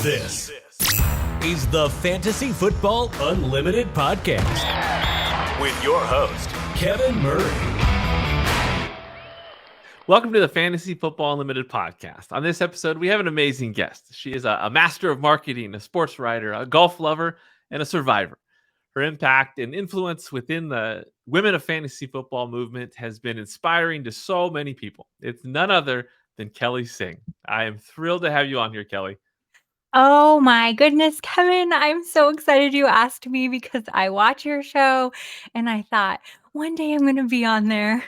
This is the Fantasy Football Unlimited podcast with your host, Kevin Murray. Welcome to the Fantasy Football Unlimited podcast. On this episode, we have an amazing guest. She is a master of marketing, a sports writer, a golf lover, and a survivor. Her impact and influence within the women of fantasy football movement has been inspiring to so many people. It's none other than Kelly Singh. I am thrilled to have you on here, Kelly. Oh my goodness, Kevin, I'm so excited you asked me because I watch your show and I thought one day I'm going to be on there.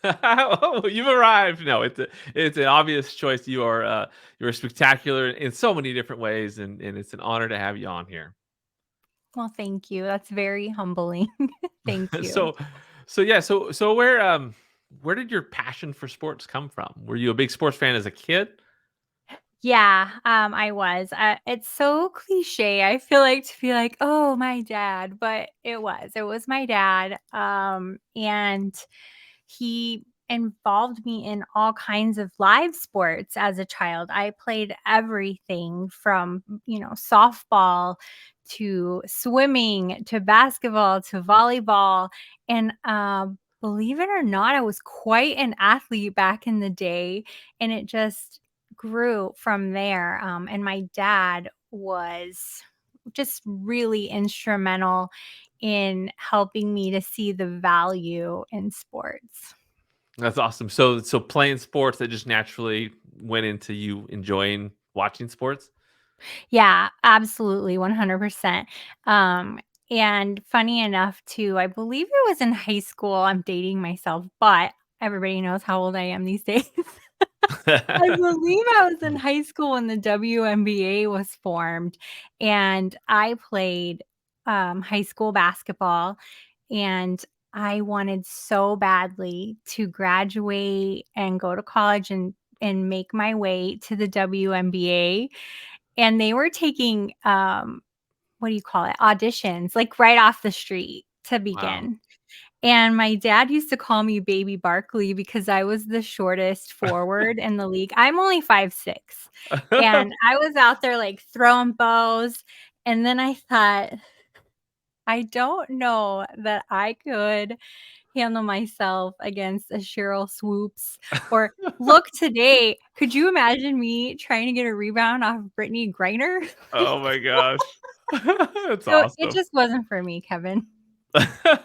Oh, you've arrived. No, it's an obvious choice. You're spectacular in so many different ways, and it's an honor to have you on here. Well, thank you. That's very humbling. Thank you. So where did your passion for sports come from? Were you a big sports fan as a kid? Yeah, I was. It's so cliche. I feel like to be like, oh, my dad, but it was my dad. And he involved me in all kinds of live sports as a child. I played everything from, softball to swimming to basketball to volleyball. And believe it or not, I was quite an athlete back in the day. And it just grew from there. And my dad was just really instrumental in helping me to see the value in sports. That's awesome. So playing sports, that just naturally went into you enjoying watching sports? Yeah, absolutely, 100%. And funny enough too, I believe it was in high school. I'm dating myself, but everybody knows how old I am these days. I believe I was in high school when the WNBA was formed, and I played high school basketball, and I wanted so badly to graduate and go to college and make my way to the WNBA. And they were taking what do you call it? Auditions, like right off the street to Wow. begin. And my dad used to call me Baby Barkley because I was the shortest forward in the league. I'm only 5'6", and I was out there, like, throwing bows, and then I thought, "I don't know that I could handle myself against a Cheryl Swoops," or look today, could you imagine me trying to get a rebound off of Brittany Griner? Oh my gosh. That's So, it awesome. just wasn't for me, Kevin.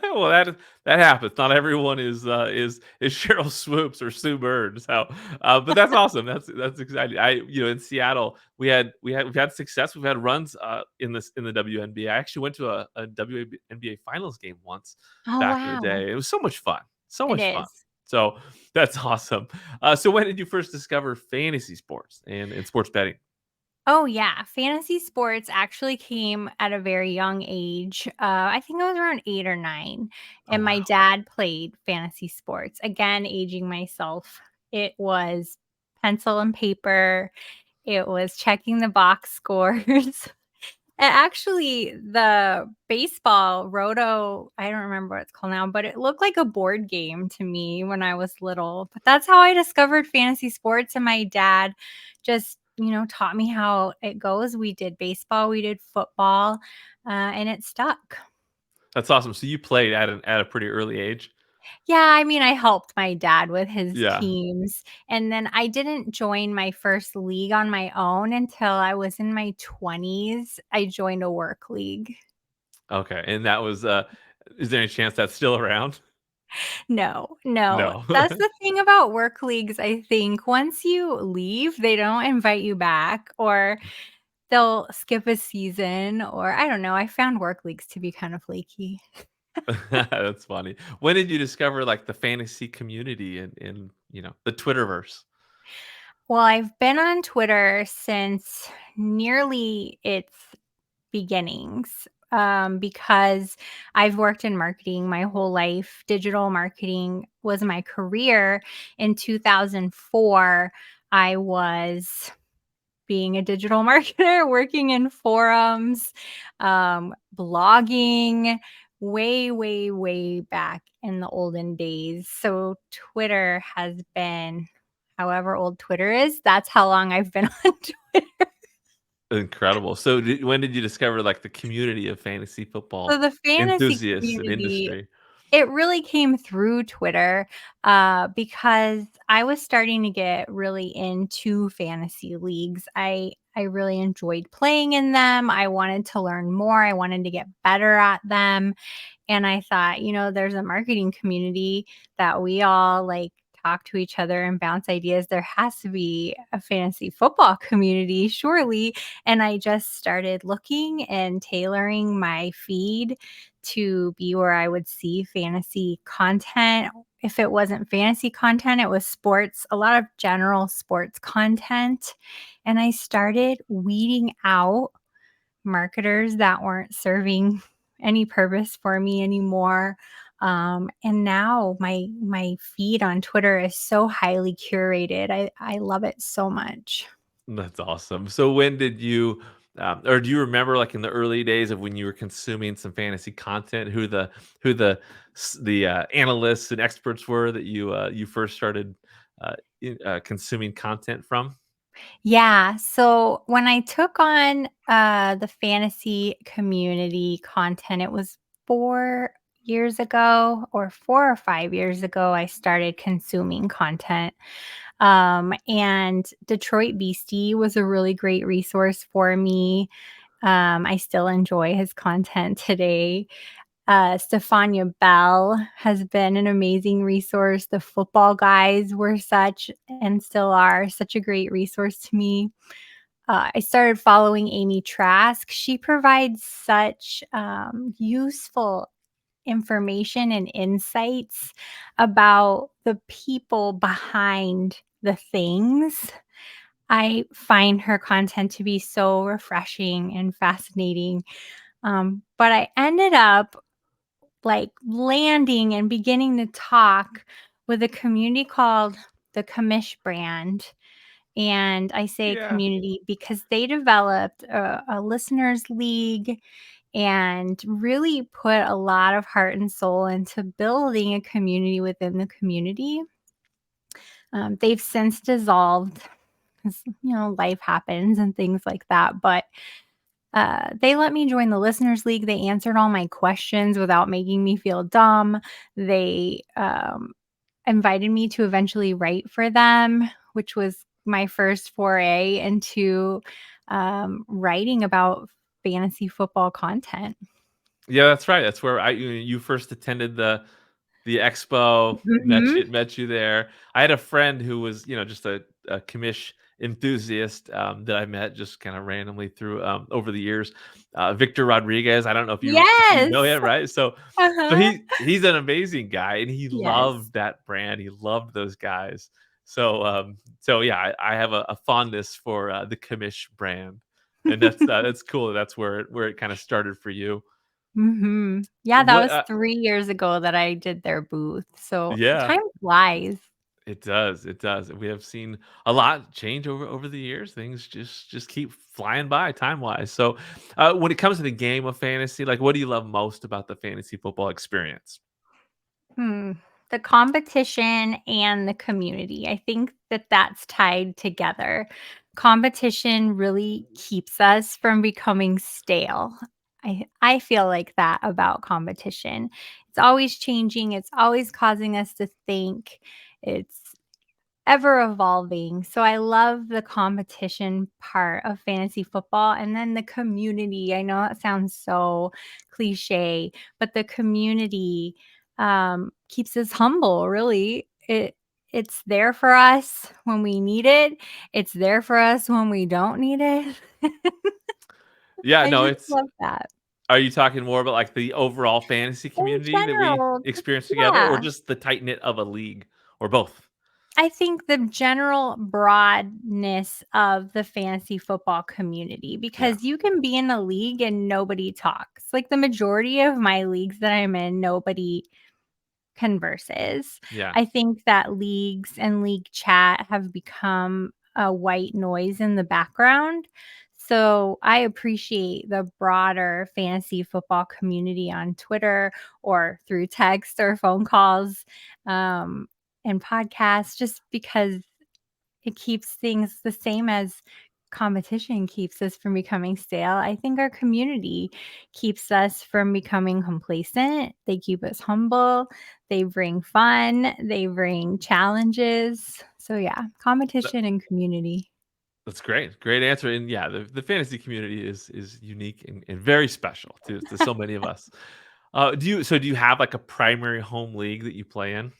Well, that happens. Not everyone is Cheryl Swoops or Sue Bird. So, but that's awesome. That's exciting. In Seattle, we've had success. We've had runs in the WNBA. I actually went to a WNBA finals game once Oh, back in the wow. day. It was so much fun. So It much fun. is. So that's awesome. So when did you first discover fantasy sports and sports betting? Oh, yeah. Fantasy sports actually came at a very young age. I think I was around 8 or 9, Oh and my wow. dad played fantasy sports. Again, aging myself. It was pencil and paper. It was checking the box scores. And actually, the baseball roto, I don't remember what it's called now, but it looked like a board game to me when I was little. But that's how I discovered fantasy sports. And my dad just, taught me how it goes. We did baseball, we did football, and it stuck. That's awesome. So you played at a pretty early age. Yeah, I mean, I helped my dad with his Yeah. teams, and then I didn't join my first league on my own until I was in my 20s. I joined a work league. Okay, and that was, is there any chance that's still around? No, no. No. That's the thing about work leagues, I think. Once you leave, they don't invite you back, or they'll skip a season, or I don't know. I found work leagues to be kind of flaky. That's funny. When did you discover, like, the fantasy community and the Twitterverse? Well, I've been on Twitter since nearly its beginnings, because I've worked in marketing my whole life. Digital marketing was my career. In 2004, I was being a digital marketer, working in forums, blogging way, way, way back in the olden days. So Twitter has been however old Twitter is, that's how long I've been on Twitter. Incredible. So when did you discover like the community of fantasy So football the fantasy enthusiasts and community, industry? it really came through Twitter, because I was starting to get really into fantasy leagues. I really enjoyed playing in them. I wanted to learn more. I wanted to get better at them. And I thought, there's a marketing community that we all like talk to each other and bounce ideas. There has to be a fantasy football community, surely. And I just started looking and tailoring my feed to be where I would see fantasy content. If it wasn't fantasy content, it was sports, a lot of general sports content. And I started weeding out marketers that weren't serving any purpose for me anymore. And now my feed on Twitter is so highly curated. I love it so much. That's awesome. So when did you, or do you remember like in the early days of when you were consuming some fantasy content, who the analysts and experts were that you first started consuming content from? Yeah. So when I took on the fantasy community content, it was 4 years ago or 4 or 5 years ago, I started consuming content. And Detroit Beastie was a really great resource for me. I still enjoy his content today. Stefania Bell has been an amazing resource. The football guys were such and still are such a great resource to me. I started following Amy Trask. She provides such useful information and insights about the people behind the things. I find her content to be so refreshing and fascinating. But I ended up like landing and beginning to talk with a community called the Commish brand. And I say Yeah. community because they developed a listeners league and really put a lot of heart and soul into building a community within the community. They've since dissolved because, life happens and things like that. But they let me join the listeners league. They answered all my questions without making me feel dumb. They invited me to eventually write for them, which was my first foray into writing about fantasy football content. Yeah, that's right. That's where you first attended the expo, Mhm. met you there. I had a friend who was, just a commish enthusiast, that I met just kind of randomly through over the years. Victor Rodriguez. I don't know if you know Yes. him, right? So Uh-huh. he's an amazing guy, and he Yes. loved that brand. He loved those guys. So yeah, I have a fondness for the commish brand, and that's cool. That's where it kind of started for you. Mhm. Yeah, that What? was 3 years ago that I did their booth, so Yeah. time flies. It does, it does. We have seen a lot change over the years. Things just keep flying by time-wise. So, when it comes to the game of fantasy, like, what do you love most about the fantasy football experience? Hmm. The competition and the community. I think that that's tied together. Competition really keeps us from becoming stale. I feel like that about competition. It's always changing, it's always causing us to think. It's ever evolving. So I love the competition part of fantasy football and then the community. I know that sounds so cliche, but the community keeps us humble, really. It's there for us when we need it. It's there for us when we don't need it. Yeah, I no, just it's love that. are you talking more about, like, the overall fantasy In community that we general, experience together, or yeah. just the tight knit of a league, or both? I think the general broadness of the fantasy football community, Yeah, because you can be in a league and nobody talks. Like the majority of my leagues that I'm in, nobody converses. yeah. I think that leagues and league chat have become a white noise in the background. So I appreciate the broader fantasy football community on Twitter or through text or phone calls, um, and podcasts, just because it keeps things the same as competition keeps us from becoming stale. I think our community keeps us from becoming complacent. They keep us humble. They bring fun. They bring challenges. So yeah, competition and community. That's great. Great answer. And yeah, the fantasy community is unique and very special to so many of us. Do you have like a primary home league that you play in?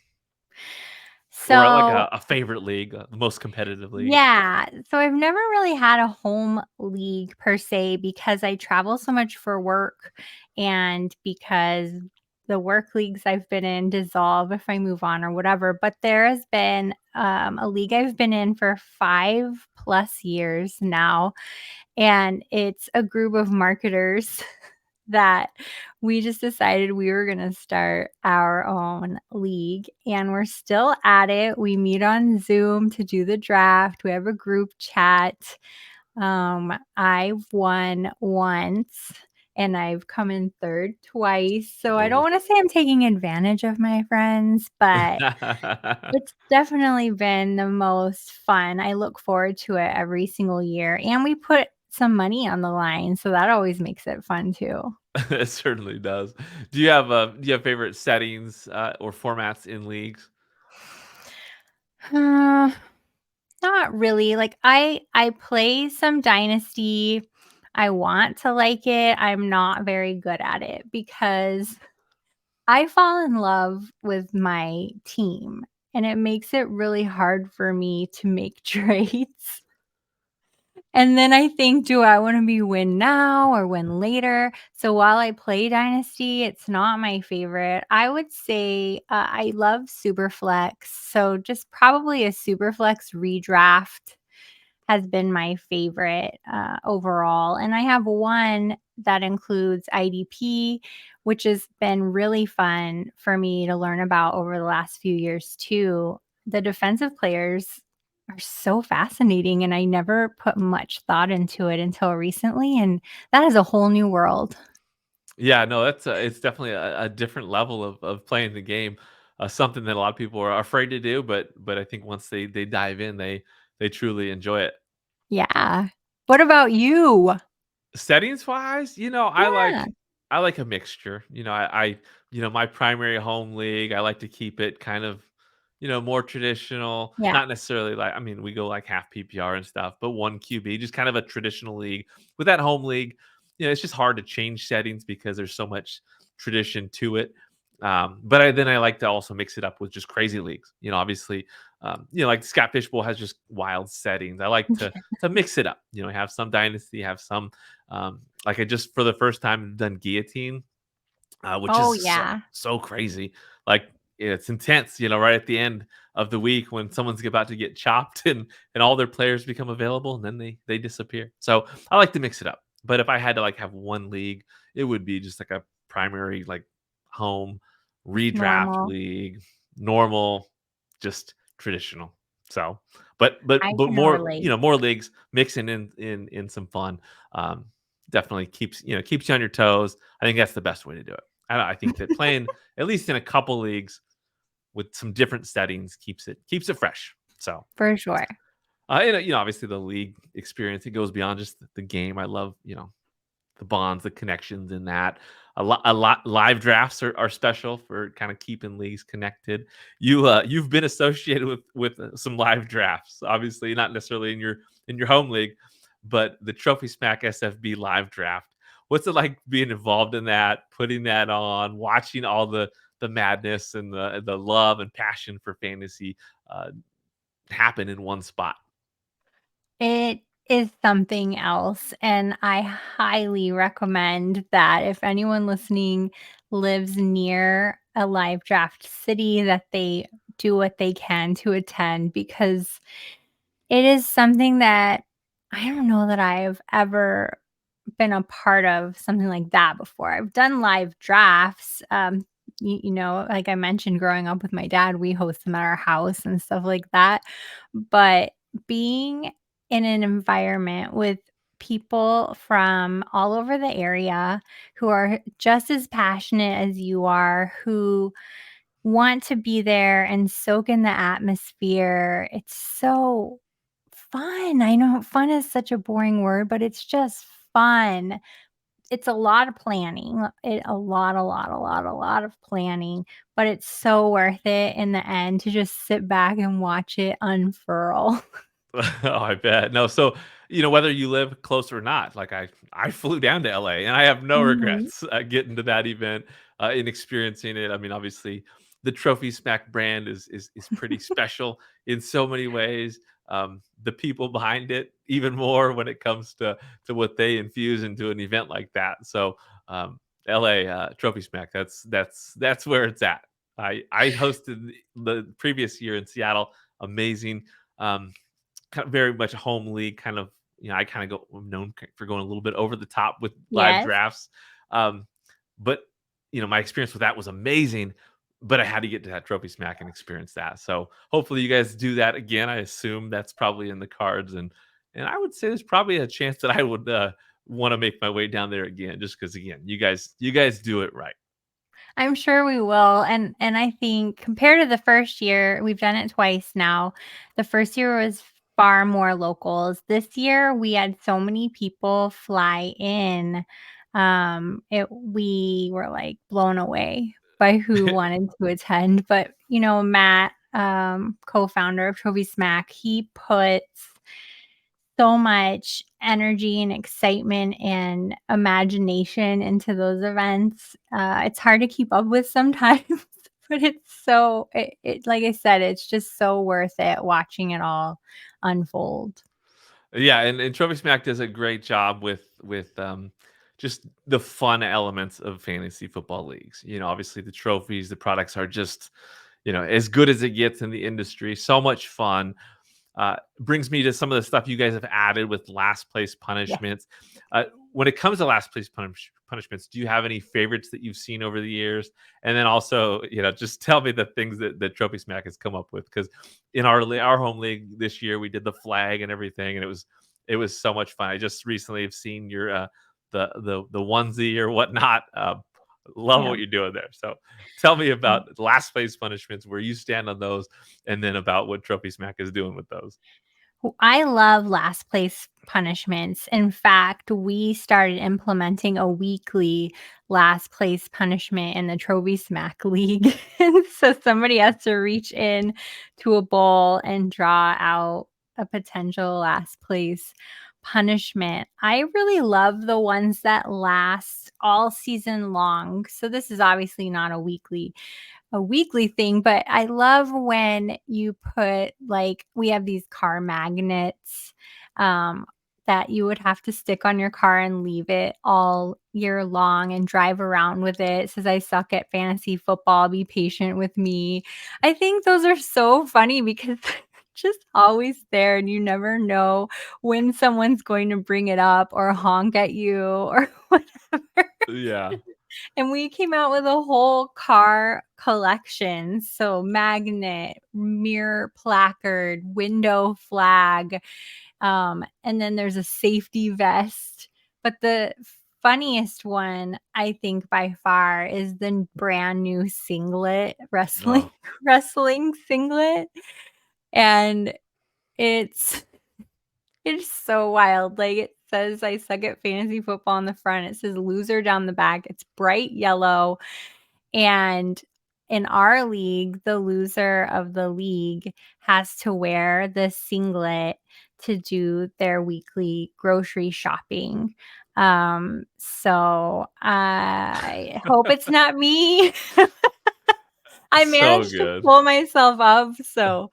Or like So a favorite league, the most competitive league? yeah. So I've never really had a home league per se because I travel so much for work and because the work leagues I've been in dissolve if I move on or whatever. But there has been a league I've been in for 5+ years now. And it's a group of marketers that we just decided we were going to start our own league and we're still at it. We meet on Zoom to do the draft. We have a group chat. I've won once and I've come in third twice. So I don't Oh. want to say I'm taking advantage of my friends, but it's definitely been the most fun. I look forward to it every single year, and we put some money on the line, so that always makes it fun too. It certainly does. Do you have favorite settings, or formats in leagues? Uh, Not really. Like I play some Dynasty. I want to like it. I'm not very good at it because I fall in love with my team, and it makes it really hard for me to make trades. And then I think, do I wanna be win now or win later? So while I play Dynasty, it's not my favorite. I would say, I love Superflex, so just probably a Superflex redraft has been my favorite, overall, and I have one that includes IDP, which has been really fun for me to learn about over the last few years too. The defensive players are so fascinating, and I never put much thought into it until recently, and that is a whole new world. Yeah, no, that's it's definitely a different level of playing the game. Something that a lot of people are afraid to do, but I think once they dive in, they truly enjoy it. Yeah. What about you? Settings wise, Yeah. I like a mixture. My primary home league, I like to keep it kind of, more traditional. Yeah. Not necessarily like, I mean, we go like half PPR and stuff, but one QB, just kind of a traditional league. With that home league, it's just hard to change settings because there's so much tradition to it. But then I like to also mix it up with just crazy leagues. Obviously, like Scott Fishbowl has just wild settings. I like to mix it up. Have some dynasty, have some like I just for the first time done guillotine, which Oh, is yeah. so crazy. Like it's intense, right at the end of the week when someone's about to get chopped and all their players become available and then they disappear. So I like to mix it up. But if I had to like have one league, it would be just like a primary like home Just redraft normal. league, normal, just traditional. So, but I can more relate. more leagues mixing in some fun. Um, definitely keeps you on your toes. I think that's the best way to do it. I think that playing at least in a couple leagues with some different settings keeps it fresh. So, For sure. and obviously the league experience it goes beyond just the game. I love the bonds, the connections in that. A lot live drafts are special for kind of keeping leagues connected. You've been associated with some live drafts, obviously not necessarily in your home league, but the Trophy Smack SFB live draft. What's it like being involved in that, putting that on, watching all the madness and the love and passion for fantasy uh, happen in one spot? It is something else, and I highly recommend that if anyone listening lives near a live draft city, that they do what they can to attend because it is something that I don't know that I've ever been a part of something like that before. I've done live drafts, like I mentioned growing up with my dad, we host them at our house and stuff like that, but being in an environment with people from all over the area who are just as passionate as you are, who want to be there and soak in the atmosphere, it's so fun. I know fun is such a boring word, but it's just fun. It's a lot of planning, a lot of planning, but it's so worth it in the end to just sit back and watch it unfurl. Oh, I bet. No, so, whether you live close or not, like I flew down to LA and I have no Mhm. regrets getting to that event and experiencing it. I mean, obviously, the Trophy Smack brand is pretty special in so many ways. The people behind it, even more when it comes to what they infuse into an event like that. So, LA Trophy Smack, that's where it's at. I hosted the previous year in Seattle. Amazing. Um, Kind of very much a home league kind of, I kind of I'm known for going a little bit over the top with live Yes. drafts. Um, but my experience with that was amazing. But I had to get to that trophy smack and experience that. So hopefully you guys do that again. I assume that's probably in the cards, and I would say there's probably a chance that I would want to make my way down there again, just because again, you guys do it right. I'm sure we will, and I think compared to the first year, we've done it twice now. The first year was far more locals. This year, we had so many people fly in. We were, like, blown away by who wanted to attend, but, Matt, co-founder of Trophy Smack, he puts so much energy and excitement and imagination into those events. It's hard to keep up with sometimes, but like I said, it's just so worth it watching it all unfold. Yeah, and Trophy Smack does a great job with just the fun elements of fantasy football leagues. Obviously the trophies, the products are just as good as it gets in the industry. So much fun. Brings me to some of the stuff you guys have added with last place Yeah. punishments. When it comes to last place punishments, do you have any favorites that you've seen over the years? And then also, just tell me the things that Trophy Smack has come up with. Because in our home league this year, we did the flag and everything, and it was so much fun. I just recently have seen your the onesie or whatnot. Love Yeah. what you're doing there. So tell me about last place punishments, where you stand on those, and then about what Trophy Smack is doing with those. I love last place punishments. In fact, we started implementing a weekly last place punishment in the Trophy Smack League. And so somebody has to reach in to a bowl and draw out a potential last place punishment. I really love the ones that last all season long. So this is obviously not a weekly thing, but I love when you put, like, we have these car magnets that you would have to stick on your car and leave it all year long and drive around with it. It says, I suck at fantasy football. Be patient with me. I think those are so funny because they're just always there and you never know when someone's going to bring it up or honk at you or whatever. Yeah. And we came out with a whole car collection. So magnet, mirror placard, window flag, and then there's a safety vest. But the funniest one, I think by far, is the brand new singlet, wrestling Oh, wrestling singlet. And it's it's so wild. Like, it says I suck at fantasy football on the front. It says loser down the back. It's bright yellow. And in our league, the loser of the league has to wear the singlet to do their weekly grocery shopping. So I hope it's not me. I so managed to good. pull myself up. So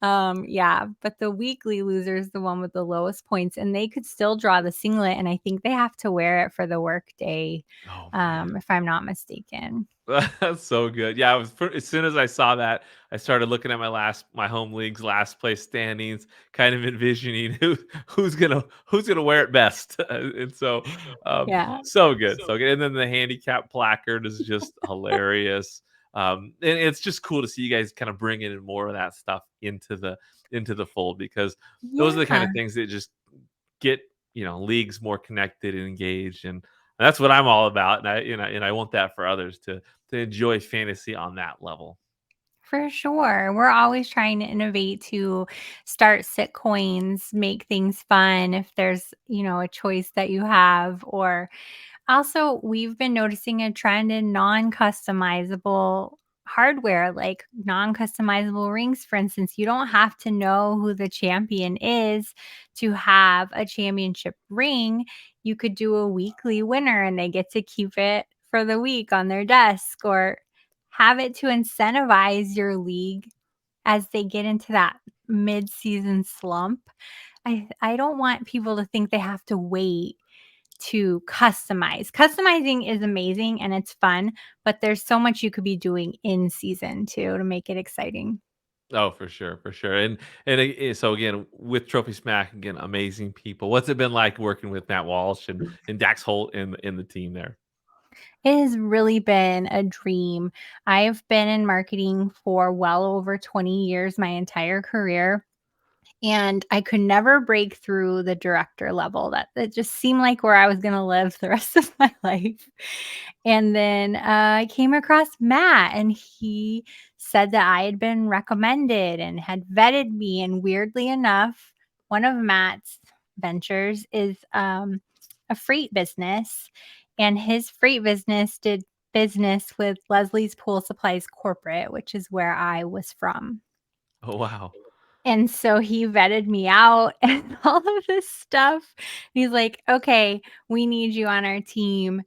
yeah, but the weekly loser is the one with the lowest points, and they could still draw the singlet, and I think they have to wear it for the work day, Oh man. if I'm not mistaken. That's so good. Yeah, as soon as I saw that, I started looking at my home league's last place standings, kind of envisioning who's gonna wear it best. And so, Yeah. so good, so good. And then the handicap placard is just hilarious. And it's just cool to see you guys kind of bringing in more of that stuff into the fold, because those are the kind Yeah. of things that just get leagues more connected and engaged, and that's what I'm all about. And I want that for others to enjoy fantasy on that level. For sure. We're always trying to innovate to start sit coins, make things fun if there's, a choice that you have. Or also, we've been noticing a trend in non-customizable hardware, like non-customizable rings, for instance. You don't have to know who the champion is to have a championship ring. You could do a weekly winner and they get to keep it for the week on their desk, or have it to incentivize your league as they get into that mid-season slump. I don't want people to think they have to wait to customize. Customizing is amazing and it's fun, but there's so much you could be doing in season too to make it exciting. Oh, for sure, for sure. So again, with Trophy Smack, again, amazing people. What's it been like working with Matt Walsh and Dax Holt in the team there? It has really been a dream. I've been in marketing for well over 20 years, my entire career. And I could never break through the director level. That it just seemed like where I was gonna live the rest of my life. And then, I came across Matt, and he said that I had been recommended and had vetted me, and weirdly enough, one of Matt's ventures is, a freight business, and his freight business did business with Leslie's Pool Supplies Corporate, which is where I was from. Oh, wow. And so he vetted me out and all of this stuff. He's like, "Okay, we need you on our team."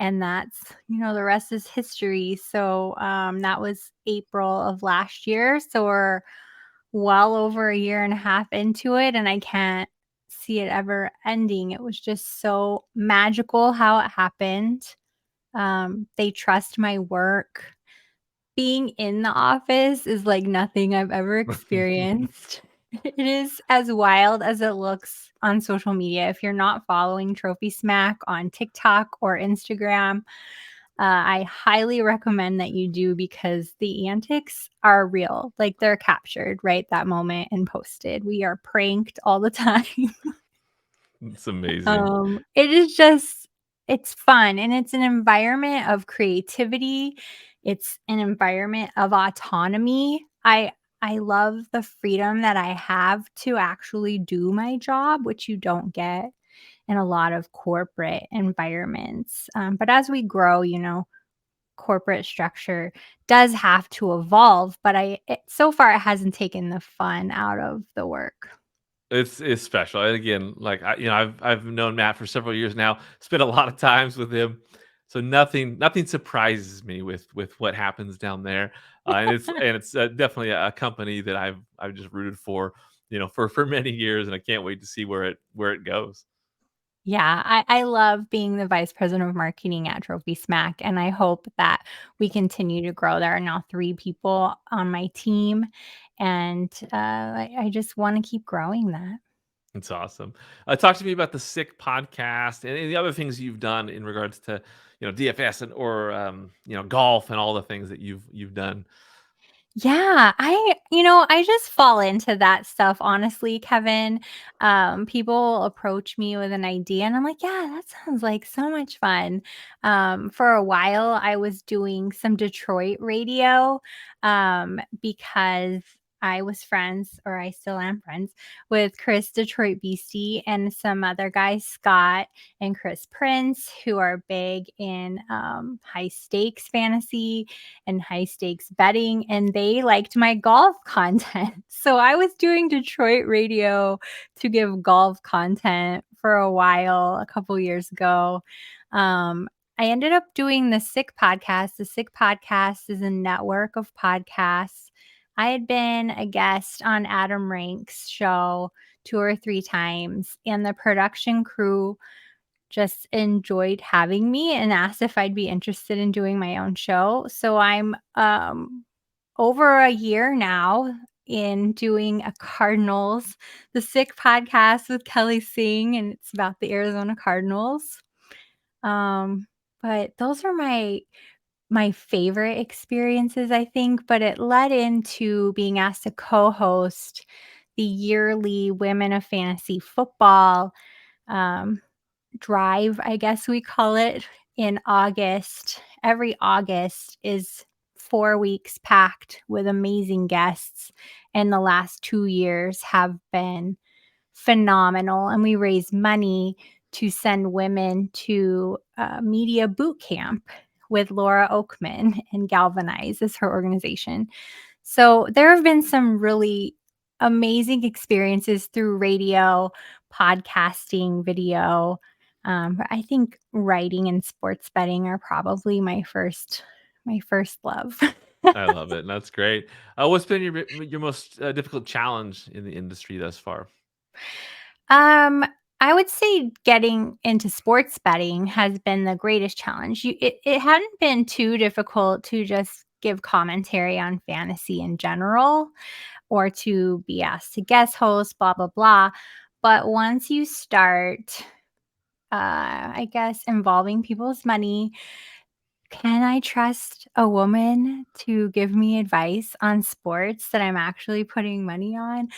And that's, the rest is history. So, that was April of last year. So we're well over a year and a half into it, and I can't see it ever ending. It was just so magical how it happened. They trust my work. Being in the office is like nothing I've ever experienced. It is as wild as it looks on social media. If you're not following Trophy Smack on TikTok or Instagram, I highly recommend that you do, because the antics are real. Like, they're captured right that moment and posted. We are pranked all the time. It's amazing. It is just it's fun, and it's an environment of creativity. It's an environment of autonomy. I love the freedom that I have to actually do my job, which you don't get in a lot of corporate environments. But as we grow, corporate structure does have to evolve, but so far it hasn't taken the fun out of the work. It's special. And again, like I've known Matt for several years now. Spent a lot of times with him, so nothing surprises me with what happens down there. And it's definitely a company that I've just rooted for, for many years, and I can't wait to see where it goes. Yeah, I love being the vice president of marketing at Trophy Smack, and I hope that we continue to grow. There are now 3 people on my team, and I just want to keep growing that. It's awesome. Talk to me about the Sick podcast and the other things you've done in regards to DFS and or golf and all the things that you've done. Yeah, I just fall into that stuff, honestly, Kevin. People approach me with an idea and I'm like, yeah, that sounds like so much fun. For a while, I was doing some Detroit radio, because I was friends, or I still am friends, with Chris Detroit Beastie and some other guys, Scott and Chris Prince, who are big in high stakes fantasy and high stakes betting, and they liked my golf content. So I was doing Detroit radio to give golf content for a while, a couple years ago. I ended up doing the Sick podcast. The Sick podcast is a network of podcasts. I had been a guest on Adam Rank's show 2 or 3 times, and the production crew just enjoyed having me and asked if I'd be interested in doing my own show. So I'm over a year now in doing a Cardinals, the Sick podcast with Kelly Singh, and it's about the Arizona Cardinals. Um, but those are my favorite experiences, I think, but it led into being asked to co-host the yearly Women of Fantasy Football um, drive, I guess we call it, in August. Every August is 4 weeks packed with amazing guests, and the last 2 years have been phenomenal, and we raise money to send women to media boot camp with Laura Oakman, and Galvanize is her organization. So there have been some really amazing experiences through radio, podcasting, video. But I think writing and sports betting are probably my first love. I love it. And that's great. What's been your most difficult challenge in the industry thus far? Um, I would say getting into sports betting has been the greatest challenge. It hadn't been too difficult to just give commentary on fantasy in general or to be asked to guest host, blah, blah, blah. But once you start, I guess, involving people's money, can I trust a woman to give me advice on sports that I'm actually putting money on?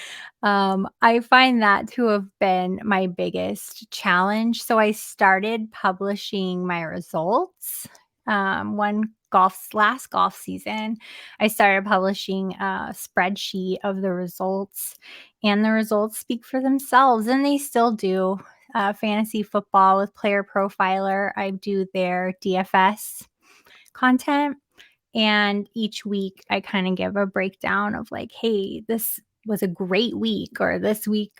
I find that to have been my biggest challenge. So I started publishing my results. One golf's last golf season, I started publishing a spreadsheet of the results, and the results speak for themselves, and they still do. Fantasy football with Player Profiler, I do their DFS content. And each week I kind of give a breakdown of like, hey, this was a great week, or this week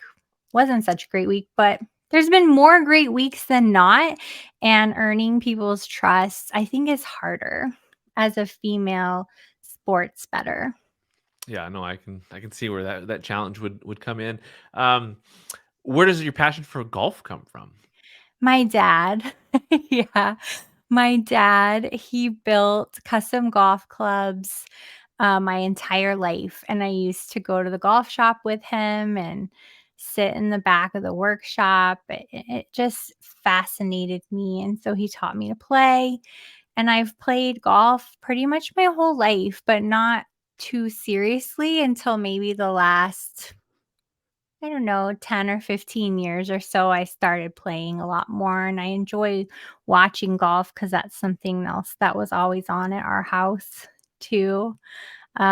wasn't such a great week, but there's been more great weeks than not. And earning people's trust, I think, is harder as a female sports bettor. Yeah, no, I can see where that challenge would come in. Um, where does your passion for golf come from? My dad, yeah, my dad, he built custom golf clubs my entire life. And I used to go to the golf shop with him and sit in the back of the workshop. It just fascinated me. And so he taught me to play. And I've played golf pretty much my whole life, but not too seriously until maybe the last, I don't know, 10 or 15 years or so. I started playing a lot more, and I enjoy watching golf because that's something else that was always on at our house too. So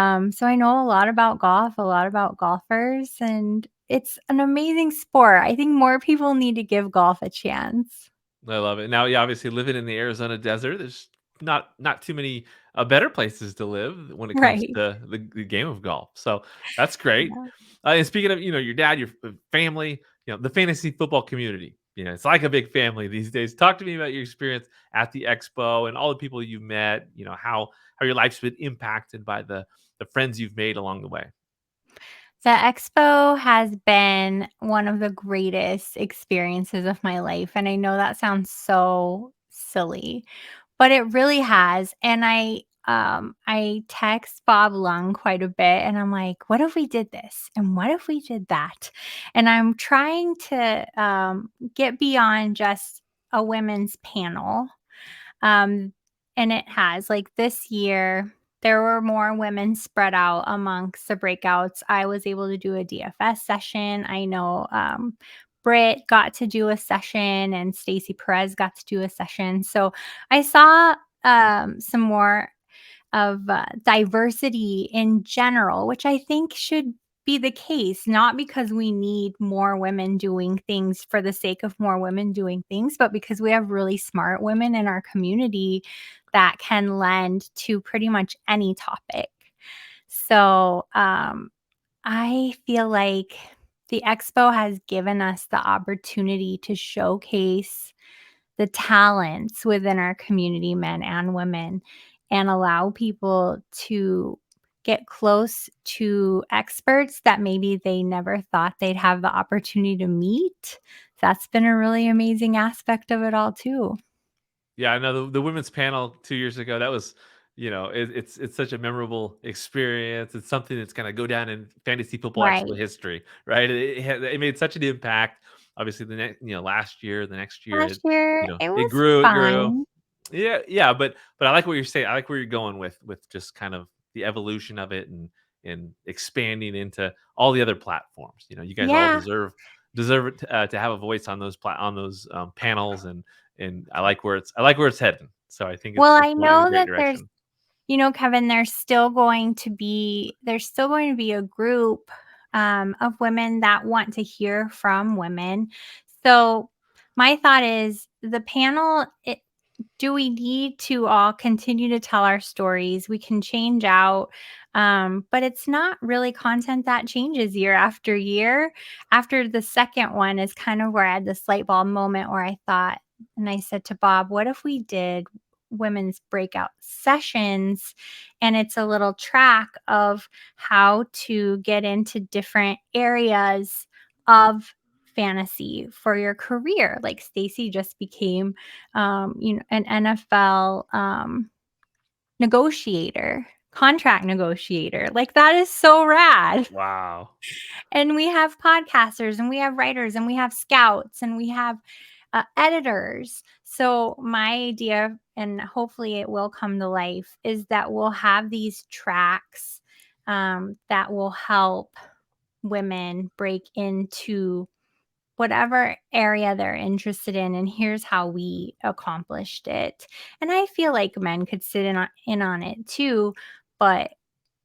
I know a lot about golf, a lot about golfers, and it's an amazing sport. I think more people need to give golf a chance. I love it. Now, you obviously living in the Arizona desert, there's not too many better places to live when it comes Right. to the game of golf. So that's great. Yeah. And speaking of, your dad, your family, the fantasy football community. It's like a big family these days. Talk to me about your experience at the expo and all the people you met. How your life's been impacted by the friends you've made along the way. The expo has been one of the greatest experiences of my life, and I know that sounds so silly, but it really has. And I text Bob Lung quite a bit, and I'm like, what if we did this? And what if we did that? And I'm trying to get beyond just a women's panel. Um, and it has, like, this year, there were more women spread out amongst the breakouts. I was able to do a DFS session. I know Britt got to do a session, and Stacey Perez got to do a session. So I saw some more of diversity in general, which I think should be the case, not because we need more women doing things for the sake of more women doing things, but because we have really smart women in our community that can lend to pretty much any topic. So I feel like the expo has given us the opportunity to showcase the talents within our community, men and women, and allow people to get close to experts that maybe they never thought they'd have the opportunity to meet. That's been a really amazing aspect of it all too. Yeah, I know the women's panel 2 years ago, that was, it's such a memorable experience. It's something that's gonna go down in fantasy football expo Right. history, right? It made such an impact. Obviously, last year, the next year, Last year, it it was grew, it grew. fun. Yeah, yeah, but I like what you're saying. I like where you're going with just kind of the evolution of it and expanding into all the other platforms. You guys all Yeah. deserve it to have a voice on those panels and I like where it's heading. So I think it's Well, it's going in a great direction. Kevin, there's still going to be a group of women that want to hear from women. So my thought is the panel, do we need to all continue to tell our stories? We can change out, but it's not really content that changes year after year. After the second one is kind of where I had this light bulb moment where I thought, and I said to Bob, what if we did women's breakout sessions and it's a little track of how to get into different areas of fantasy for your career? Like Stacy just became an NFL negotiator, contract negotiator. Like that is so rad. Wow. And we have podcasters and we have writers and we have scouts and we have editors. So my idea, and hopefully it will come to life, is that we'll have these tracks that will help women break into whatever area they're interested in, and here's how we accomplished it. And I feel like men could sit in on it too, but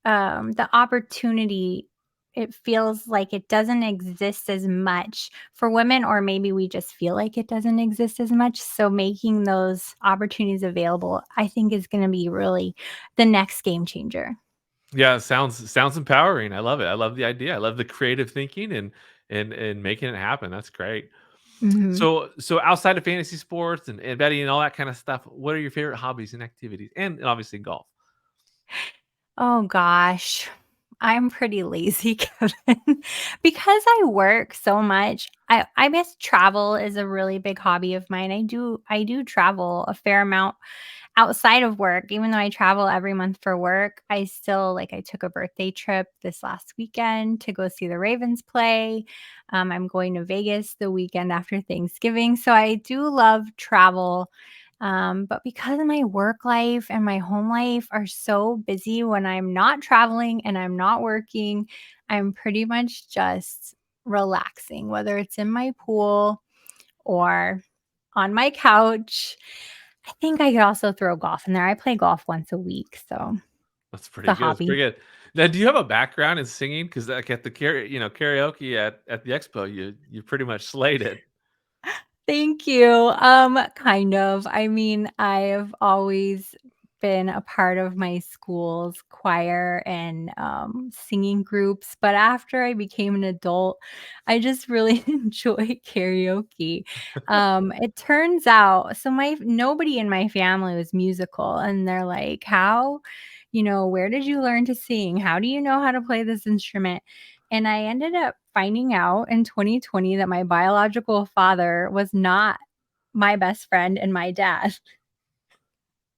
the opportunity, it feels like it doesn't exist as much for women, or maybe we just feel like it doesn't exist as much. So making those opportunities available, I think, is going to be really the next game changer. Yeah, it sounds empowering. I love it. I love the idea. I love the creative thinking and making it happen. That's great. Mhm. So outside of fantasy sports and betting and all that kind of stuff, what are your favorite hobbies and activities? And obviously golf. Oh gosh. I'm pretty lazy, Kevin. Because I work so much. I miss travel is a really big hobby of mine. I do travel a fair amount outside of work. Even though I travel every month for work, I still, like, I took a birthday trip this last weekend to go see the Ravens play. I'm going to Vegas the weekend after Thanksgiving. So I do love travel. But because my work life and my home life are so busy, when I'm not traveling and I'm not working, I'm pretty much just relaxing, whether it's in my pool or on my couch. I think I could also throw golf in there. I play golf once a week, so That's it's a pretty good. It's hobby. pretty good. Now, do you have a background in singing? Because like at the karaoke at the expo, you pretty much slayed it. Thank you. Kind of. I mean, I've always been a part of my school's choir and singing groups, but after I became an adult, I just really enjoy karaoke. It turns out, so my nobody in my family was musical, and they're like, "How, where did you learn to sing? How do you know how to play this instrument?" And I ended up finding out in 2020 that my biological father was not my best friend and my dad.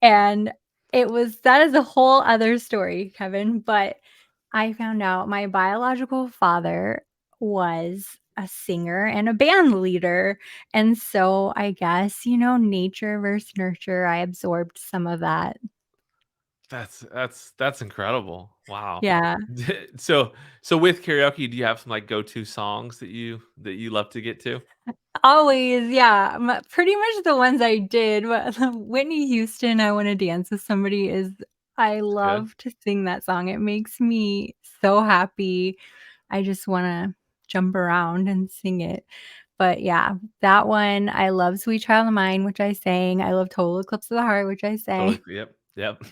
And that is a whole other story, Kevin, but I found out my biological father was a singer and a band leader. And so I guess, nature versus nurture, I absorbed some of that. That's incredible. Wow. Yeah. So so with karaoke, do you have some like go-to songs that you love to get to? Always, yeah. Pretty much the ones I did, but Whitney Houston, "I Wanna Dance with Somebody" is, I That's good. love to sing that song. It makes me so happy. I just wanna jump around and sing it. But yeah, that one, I love "Sweet Child of Mine," which I sang. I love "Total Eclipse of the Heart," which I sang. Totally. Yep. Yep.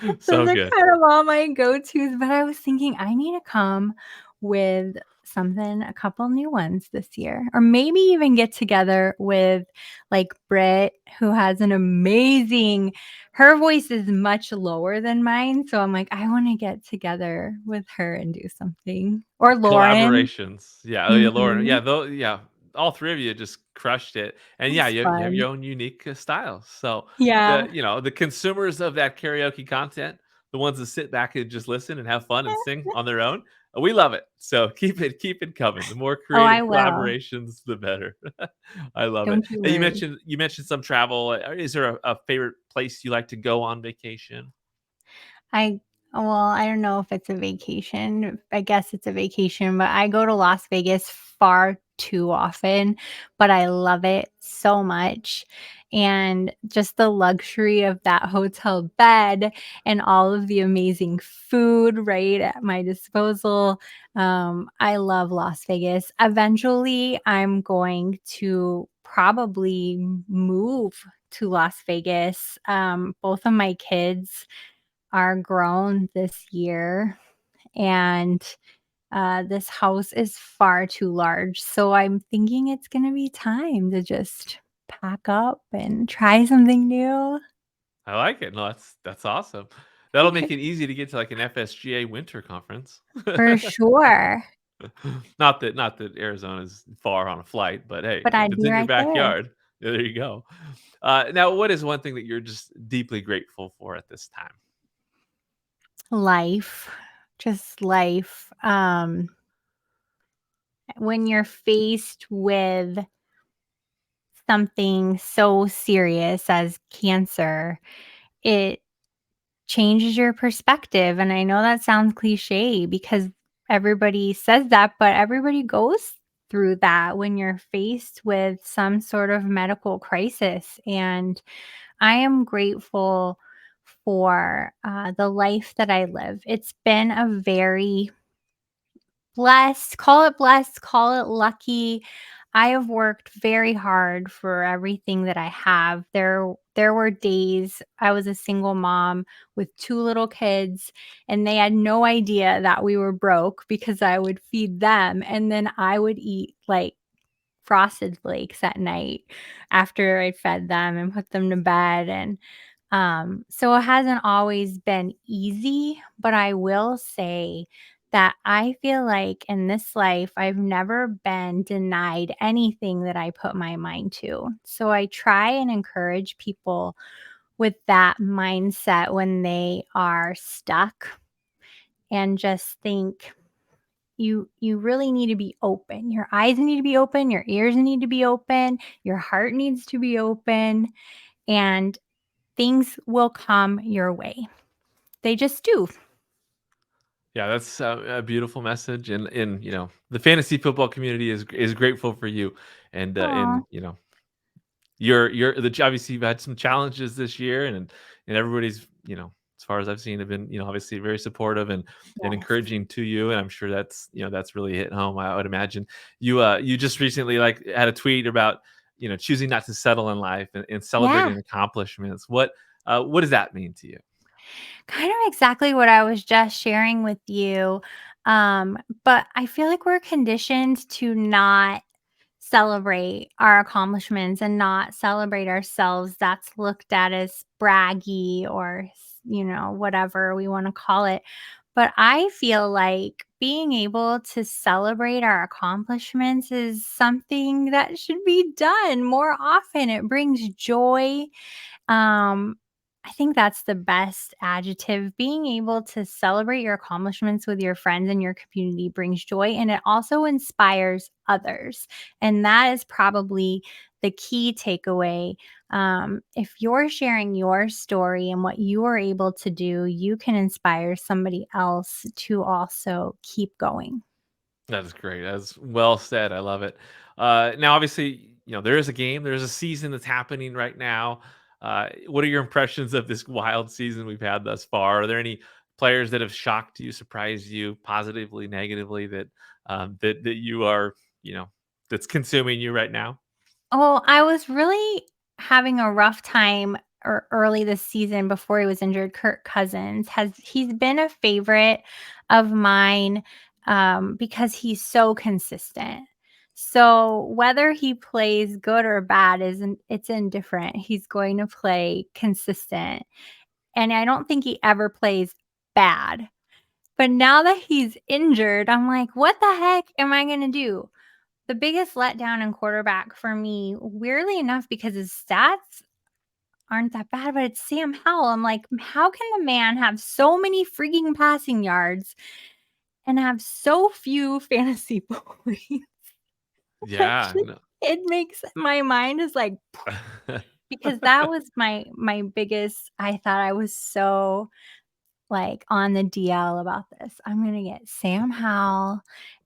Those So are good. kind of all my go-tos, but I was thinking I need to come with a couple new ones this year, or maybe even get together with, like, Britt, who has an amazing, her voice is much lower than mine, so I'm like, I wanna get together with her and do something. Or Lauren. Collaborations. Yeah, oh, yeah, Lauren. Mhm. Yeah, though yeah, all 3 of you just crushed it. And yeah, It's you have fun. your own unique, style. So, Yeah. the consumers of that karaoke content, the ones that sit back and just listen and have fun and sing on their own, we love it. So keep it coming. The more Oh, creative I will. collaborations, the better. I love it. Don't you And worry. you mentioned some travel. Is there a favorite place you like to go on vacation? I well, I don't know if it's a vacation. I guess it's a vacation, but I go to Las Vegas far too often, but I love it so much. And just the luxury of that hotel bed and all of the amazing food right at my disposal. I love Las Vegas. Eventually, I'm going to probably move to Las Vegas. Both of my kids are grown this year, and this house is far too large. So I'm thinking it's going to be time to just pack up and try something new. I like it. No, that's awesome. That'll make it easy to get to like an FSGA winter conference. For sure. Not that Arizona's far on a flight, but hey, But if I'd it's be in your right there. backyard, there you go. Now, what is one thing that you're just deeply grateful for at this time? Life, just life. When you're faced with something so serious as cancer, it changes your perspective. And I know that sounds cliche because everybody says that, but everybody goes through that when you're faced with some sort of medical crisis. And I am grateful for the life that I live. It's been a very blessed, call it lucky. I have worked very hard for everything that I have. There were days I was a single mom with 2 little kids, and they had no idea that we were broke because I would feed them, and then I would eat, like, Frosted Flakes at night after I fed them and put them to bed. And so it hasn't always been easy, but I will say that I feel like in this life, I've never been denied anything that I put my mind to. So I try and encourage people with that mindset when they are stuck, and just think you really need to be open. Your eyes need to be open, your ears need to be open, your heart needs to be open, and things will come your way. They just do. Yeah, that's a beautiful message, and the fantasy football community is grateful for you, Aw, and you're obviously you've had some challenges this year, and everybody's as far as I've seen have been obviously very supportive and yes. encouraging to you, and I'm sure that's really hit home. I would imagine you just recently like had a tweet about choosing not to settle in life and Yeah, celebrating accomplishments. What does that mean to you? kind of exactly what I was just sharing with you. But I feel like we're conditioned to not celebrate our accomplishments and not celebrate ourselves. That's looked at as braggy or, whatever we want to call it. But I feel like being able to celebrate our accomplishments is something that should be done more often. It brings joy. um, I think that's the best adjective. Being able to celebrate your accomplishments with your friends and your community brings joy, and it also inspires others. And that is probably the key takeaway. If you're sharing your story and what you are able to do, you can inspire somebody else to also keep going. That is great. That's well said. I love it. Now, obviously, there is a game, there's a season that's happening right now. What are your impressions of this wild season we've had thus far? Are there any players that have shocked you, surprised you, positively, negatively that you are, that's consuming you right now? Oh, I was really having a rough time early this season before he was injured. Kirk Cousins he's been a favorite of mine because he's so consistent. So whether he plays good or bad isn't it's indifferent. He's going to play consistent, and I don't think he ever plays bad. But now that he's injured, I'm like, what the heck am I going to do? The biggest letdown in quarterback for me, weirdly enough, because his stats aren't that bad, but it's Sam Howell. I'm like, how can the man have so many freaking passing yards and have so few fantasy points? Like, Yeah. No. it makes my mind is like because that was my biggest. I thought I was so like on the DL about this. I'm gonna get Sam Howell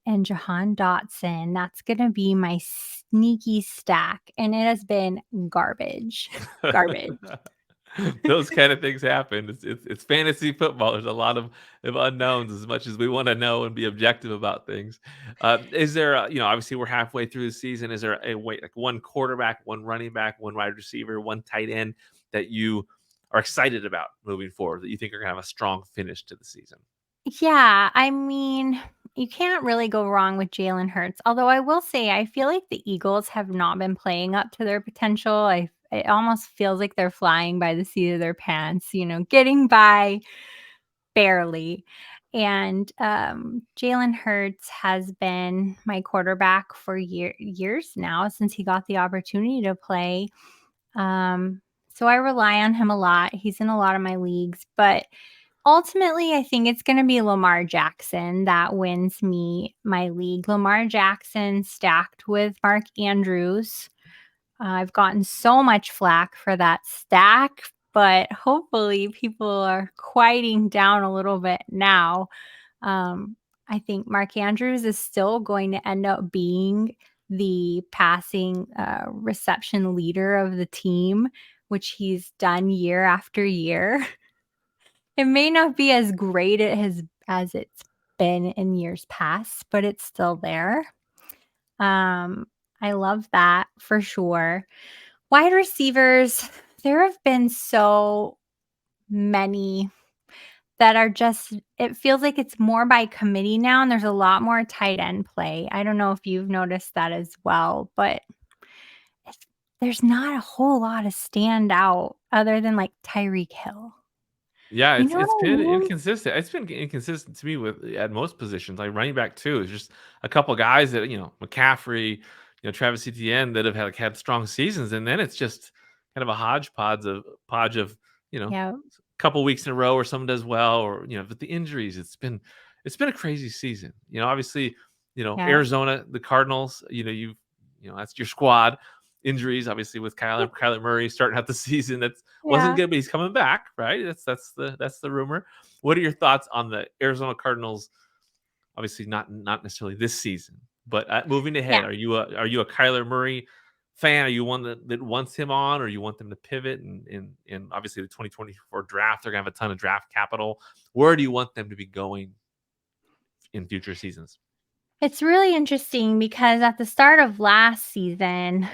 and Jahan Dotson. That's going to be my sneaky stack. And it has been garbage. Garbage. Those kind of things happen. It's fantasy football. There's a lot of unknowns as much as we want to know and be objective about things. Is there, obviously we're halfway through the season. Is there a way, like one quarterback, one running back, one wide receiver, one tight end that you are excited about moving forward that you think are going to have a strong finish to the season? Yeah, I mean, you can't really go wrong with Jalen Hurts. Although I will say, I feel like the Eagles have not been playing up to their potential. It almost feels like they're flying by the seat of their pants, getting by barely. And Jalen Hurts has been my quarterback for years now since he got the opportunity to play. So I rely on him a lot. He's in a lot of my leagues, but ultimately, I think it's going to be Lamar Jackson that wins me my league. Lamar Jackson stacked with Mark Andrews. I've gotten so much flack for that stack, but hopefully people are quieting down a little bit now. I think Mark Andrews is still going to end up being the passing reception leader of the team, which he's done year after year. It may not be as great as it's been in years past, but it's still there. I love that for sure. Wide receivers, there have been so many that are just it feels like it's more by committee now, and there's a lot more tight end play. I don't know if you've noticed that as well, but it's there's not a whole lot of standout other than, like, Tyreek Hill. Yeah, You it's know it's what I been mean? inconsistent. It's been inconsistent to me with at most positions, like running back too. It's just a couple guys that McCaffrey, Travis Etienne that have had strong seasons, and then it's just kind of a hodgepodge of a Yeah, couple weeks in a row where someone does well, or with the injuries, it's been a crazy season. Obviously, yeah, Arizona, the Cardinals. That's your squad. Injuries, obviously, with Kyler Murray starting out the season. That's wasn't yeah. good, but he's coming back, right? That's the rumor. What are your thoughts on the Arizona Cardinals? Obviously, not necessarily this season, but moving ahead, Yeah. are you a Kyler Murray fan? Are you one that wants him on, or you want them to pivot? And obviously, the 2024 draft, they're gonna have a ton of draft capital. Where do you want them to be going in future seasons? It's really interesting because at the start of last season,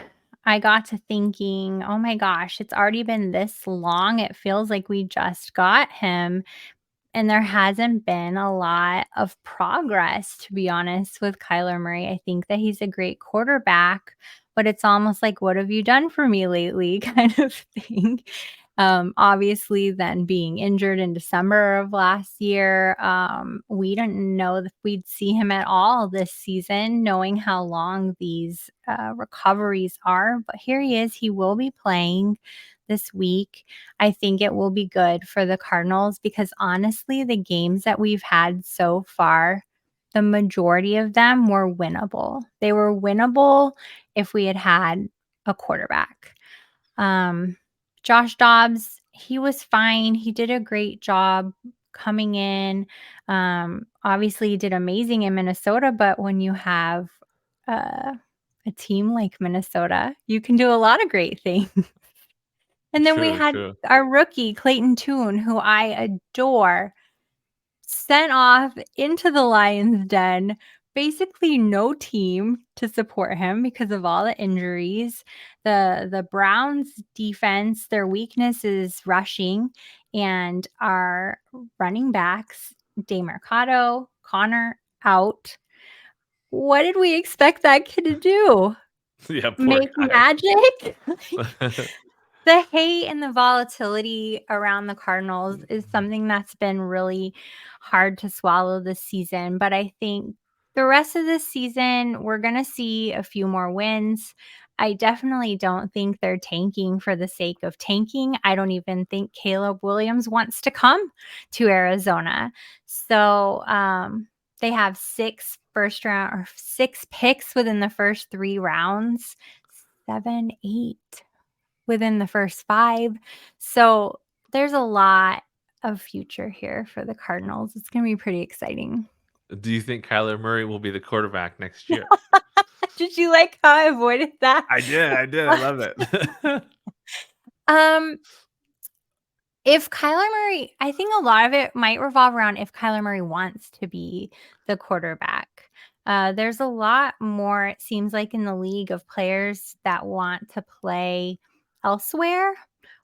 I got to thinking, "Oh my gosh, it's already been this long. It feels like we just got him." And there hasn't been a lot of progress, to be honest, with Kyler Murray. I think that he's a great quarterback, but it's almost like, "What have you done for me lately?" kind of thing. Obviously, then being injured in December of last year, we didn't know if we'd see him at all this season, knowing how long these recoveries are. But here he is. He will be playing this week. I think it will be good for the Cardinals because honestly, the games that we've had so far, the majority of them were winnable. They were winnable if we had had a quarterback. Um, Josh Dobbs, he was fine. He did a great job coming in. Obviously, he did amazing in Minnesota, but when you have uh, a team like Minnesota, you can do a lot of great things. And then we True, had true. our rookie, Clayton Tune, who I adore, sent off into the lion's den, basically no team to support him because of all the injuries. The Browns defense, their weakness is rushing, and our running backs, DeMarcado, Connor out. What did we expect that kid to do? Yeah, poor Make guy. magic? The hate and the volatility around the Cardinals is something that's been really hard to swallow this season, but I think the rest of this season, we're gonna see a few more wins. I definitely don't think they're tanking for the sake of tanking. I don't even think Caleb Williams wants to come to Arizona. So, they have 6 first round or 6 picks within the first 3 rounds, 7, 8 within the first 5. So there's a lot of future here for the Cardinals. It's going to be pretty exciting. Do you think Kyler Murray will be the quarterback next year? Did you like how I avoided that? I did. I love it. Um, if Kyler Murray, I think a lot of it might revolve around if Kyler Murray wants to be the quarterback. There's a lot more, it seems like, in the league of players that want to play elsewhere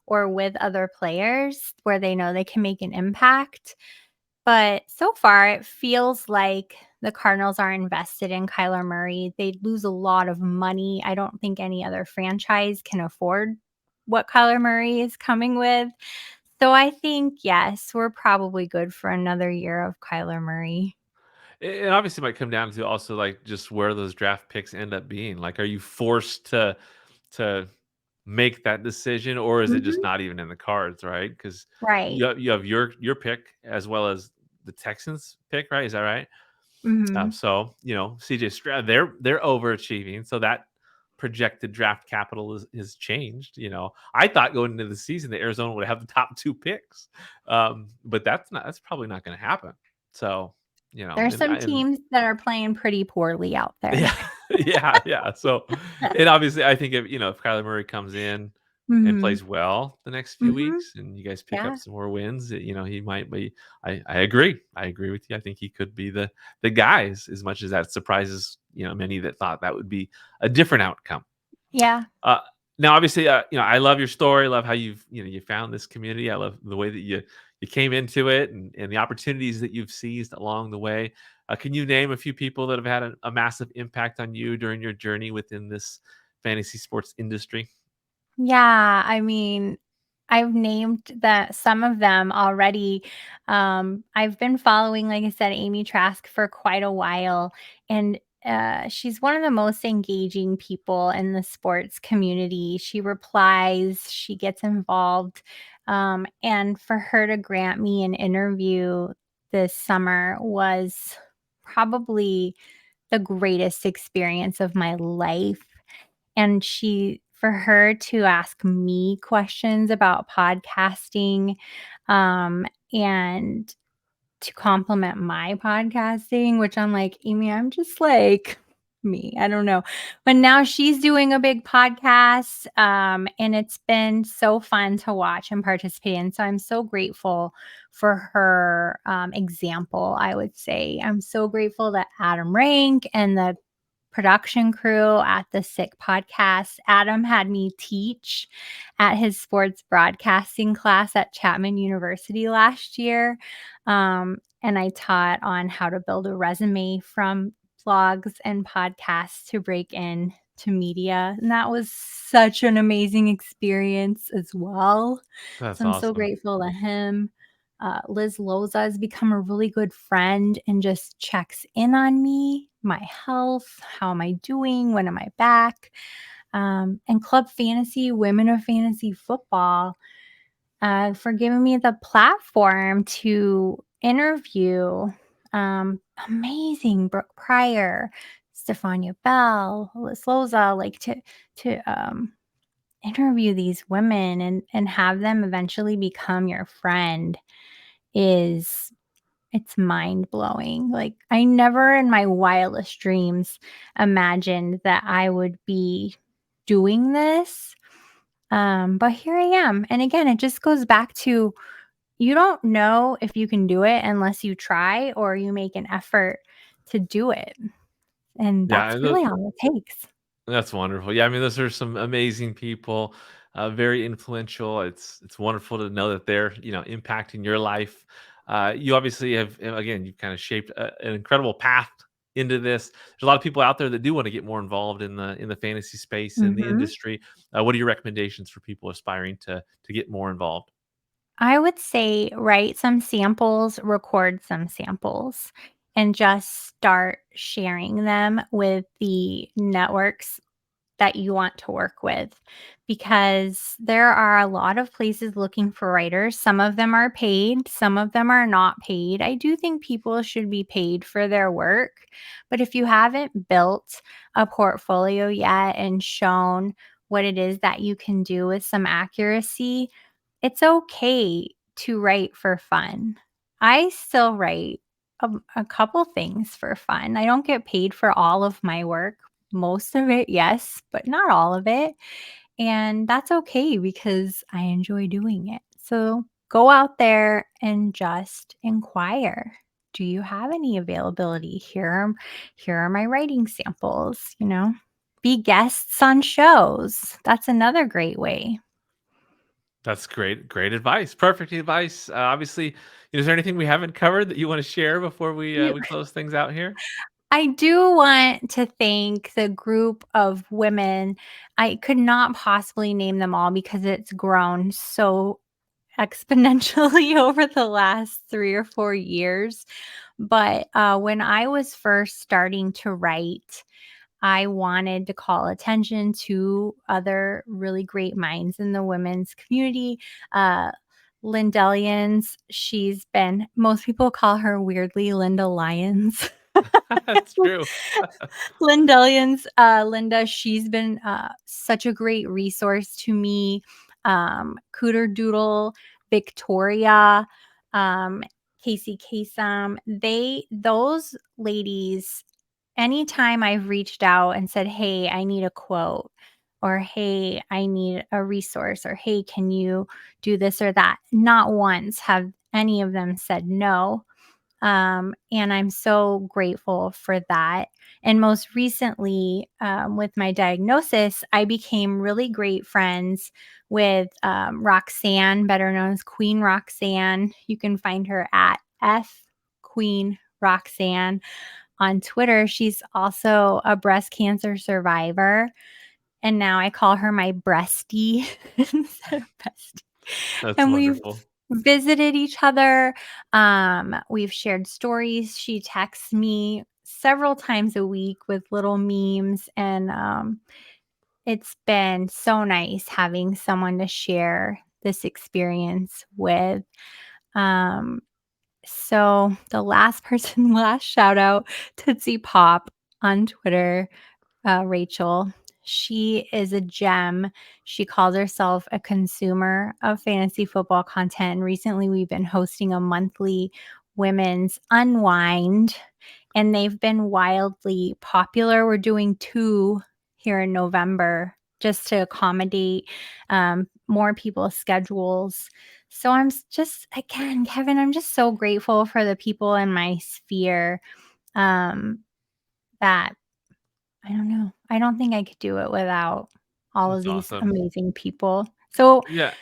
or with other players where they know they can make an impact. But so far, it feels like the Cardinals are invested in Kyler Murray. They lose a lot of money. I don't think any other franchise can afford what Kyler Murray is coming with. So I think, yes, we're probably good for another year of Kyler Murray. It obviously might come down to also like just where those draft picks end up being. Like, are you forced to make that decision, or is it just Mhm. not even in the cards, right? Because Right. you have your pick as well as the Texans pick, right? Is that right? Mhm. So CJ Stroud, they're overachieving, so that projected draft capital is changed. I thought going into the season that Arizona would have the top two picks, but that's probably not going to happen. So There's and some teams that are playing pretty poorly out there. yeah, yeah. So, and obviously, I think if Kyler Murray comes in and Mhm. plays well the next few Mhm. weeks, and you guys pick up Yeah. some more wins, he might be. I agree. I agree with you. I think he could be the guy. As much as that surprises many that thought that would be a different outcome. Yeah. Uh, Now, obviously, I love your story. Love how you found this community. I love the way that you came into it and the opportunities that you've seized along the way. Can you name a few people that have had a massive impact on you during your journey within this fantasy sports industry? Yeah, I mean, I've named that some of them already. I've been following, like I said, Amy Trask for quite a while, and she's one of the most engaging people in the sports community. She replies, she gets involved, and for her to grant me an interview this summer was probably the greatest experience of my life. And for her to ask me questions about podcasting, and to compliment my podcasting, which I'm like, Amy, I'm just like me. I don't know. But now she's doing a big podcast, and it's been so fun to watch and participate in. So I'm so grateful for her example, I would say. I'm so grateful that Adam Rank and the production crew at the Sick podcast. Adam had me teach at his sports broadcasting class at Chapman University last year. And I taught on how to build a resume from blogs and podcasts to break in to media. And that was such an amazing experience as well. That's So I'm so awesome. grateful to him. Liz Loza has become a really good friend and just checks in on me, my health, how am I doing, when am I back? And Club Fantasy, Women of Fantasy Football, for giving me the platform to interview amazing Brooke Pryor, Stefania Bell, Liz Loza, like to interview these women and have them eventually become your friend is it's mind-blowing. Like, I never in my wildest dreams imagined that I would be doing this, but here I am, and again, it just goes back to you don't know if you can do it unless you try or you make an effort to do it, and Yeah, that's really all it takes. that's wonderful. Yeah, I mean, those are some amazing people, very influential. It's wonderful to know that they're impacting your life. You obviously have again, you've kind of shaped an incredible path into this. There's a lot of people out there that do want to get more involved in the fantasy space in the Mhm. industry. What are your recommendations for people aspiring to get more involved? I would say write some samples, record some samples, and just start sharing them with the networks that you want to work with because there are a lot of places looking for writers. Some of them are paid, some of them are not paid. I do think people should be paid for their work, but if you haven't built a portfolio yet and shown what it is that you can do with some accuracy, it's okay to write for fun. I still write a couple things for fun. I don't get paid for all of my work. Most of it, yes, but not all of it. And that's okay because I enjoy doing it. So go out there and just inquire. Do you have any availability? Here are my writing samples, Be guests on shows. That's another great way. That's great advice. Perfect advice. Obviously, is there anything we haven't covered that you want to share before we close things out here? I do want to thank the group of women. I could not possibly name them all because it's grown so exponentially over the last 3 or 4 years. But when I was first starting to write, I wanted to call attention to other really great minds in the women's community. Uh, Lindellians, most people call her weirdly Linda Lyons. That's true. Lindellians, Linda, she's been such a great resource to me. Cooter Doodle, Victoria, um, Casey Kasem, those ladies, anytime I've reached out and said, hey, I need a quote, or hey, I need a resource, or hey, can you do this or that? Not once have any of them said no. And I'm so grateful for that. And most recently, with my diagnosis, I became really great friends with Roxanne, better known as Queen Roxanne. You can find her at F Queen Roxanne on Twitter. She's also a breast cancer survivor. And now I call her my breastie instead of bestie. That's And we've wonderful. visited each other. We've shared stories. She texts me several times a week with little memes. And it's been so nice having someone to share this experience with. Um, so the last person, last shout out, Tootsie Pop on Twitter, Rachel. She is a gem. She calls herself a consumer of fantasy football content. And recently, we've been hosting a monthly women's unwind, and they've been wildly popular. We're doing 2 here in November just to accommodate more people's schedules. So again, Kevin, I'm just so grateful for the people in my sphere um, that I don't know. I don't think I could do it without all of That's these awesome. amazing people. So Yeah.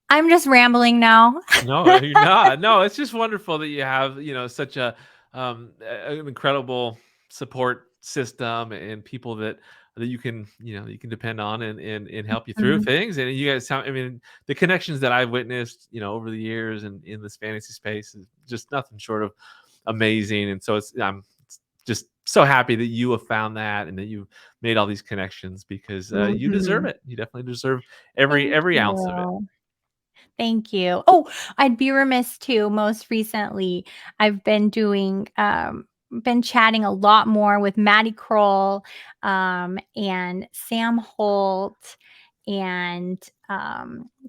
I'm just rambling now. No, you're not. No, it's just wonderful that you have, such an incredible support system and people that you can depend on and help you through Mhm. things. And you guys sound, I mean, the connections that I've witnessed, over the years and in this fantasy space is just nothing short of amazing. And so I'm just so happy that you have found that and that you've made all these connections because you deserve Mhm. it. You definitely deserve every Thank every ounce of it. you. Thank you. Oh, I'd be remiss too. Most recently, I've been chatting a lot more with Maddie Kroll, and Sam Holt and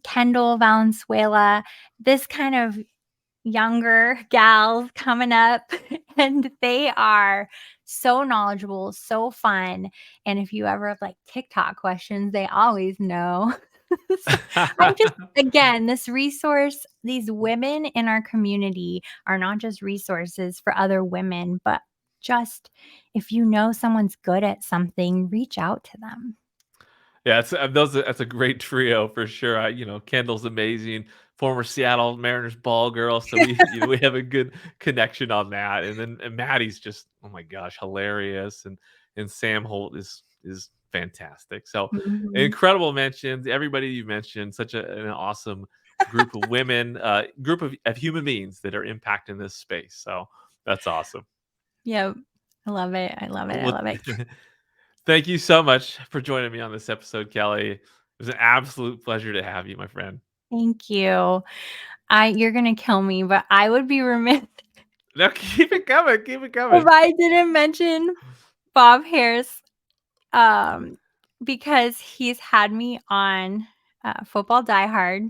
Kendall Valenzuela. This kind of younger gals coming up, and they are so knowledgeable, so fun. And if you ever have like TikTok questions, they always know. So I'm just, again, this resource, these women in our community are not just resources for other women, but just if you know someone's good at something, reach out to them. Yeah, that's a great trio for sure. Kendall's amazing, former Seattle Mariners ball girl, so we we have a good connection on that. And then Maddie's just, oh my gosh, hilarious, and Sam Holt is fantastic. So Mhm. incredible mentions. Everybody you mentioned, such an awesome group of women, group of human beings that are impacting this space. So that's awesome. Yep. I love it. I love it. I Well, love it. thank you so much for joining me on this episode, Kelly. It was an absolute pleasure to have you, my friend. Thank you. You're gonna kill me, but I would be remiss No, keep it coming. Keep it if coming. I didn't mention Bob Harris, um, because he's had me on Football Die Hard.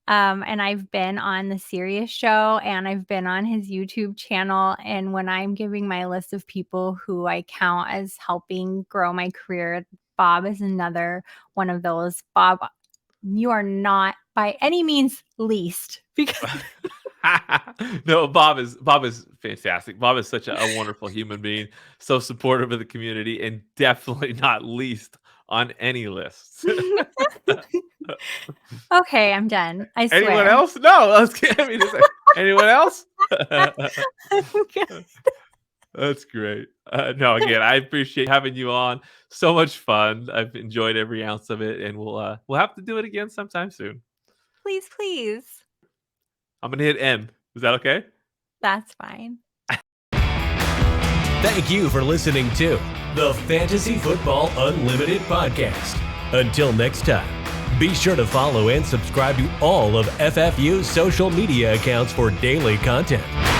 And I've been on the Sirius show and I've been on his YouTube channel. And when I'm giving my list of people who I count as helping grow my career, Bob is another one of those. Bob, you are not by any means least because No, Bob is fantastic. Bob is such a wonderful human being, so supportive of the community, and definitely not least on any lists. Okay, I'm done. I swear. Anyone else? No, anyone else? Okay. That's great. No, again, I appreciate having you on. So much fun. I've enjoyed every ounce of it, and we'll have to do it again sometime soon. Please, please. I'm gonna hit end. Is that okay? That's fine. Thank you for listening to the Fantasy Football Unlimited podcast. Until next time, be sure to follow and subscribe to all of FFU's social media accounts for daily content.